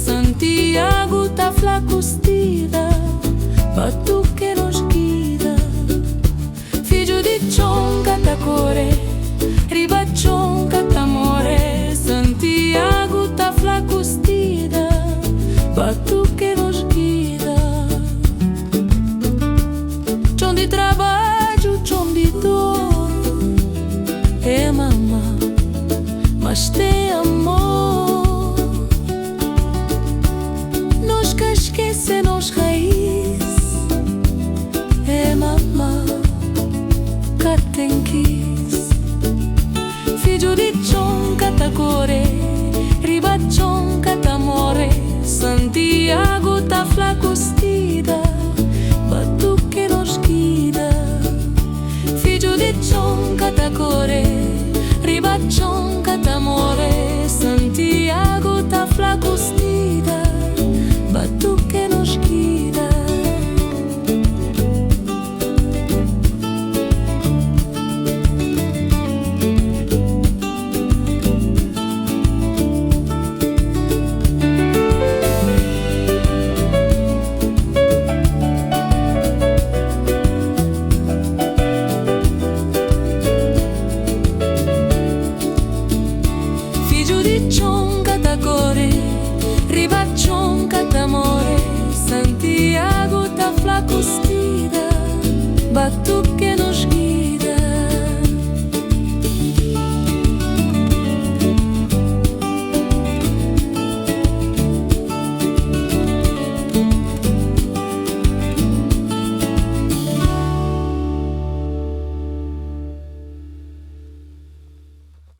Santiago tá flacustida, Batu que nos guida. Filho de Chonca tá core, Riba Chonca tá more. Santiago tá flacustida, Batu que nos guida. Chão de trabalho, chão de dor, é mamã, mas tem amor. Nós que esquece nos raiz, é mamã, que tem quis. Filho de Chonca tá core, Riba Chonca tá more. Santiago tá flacustida,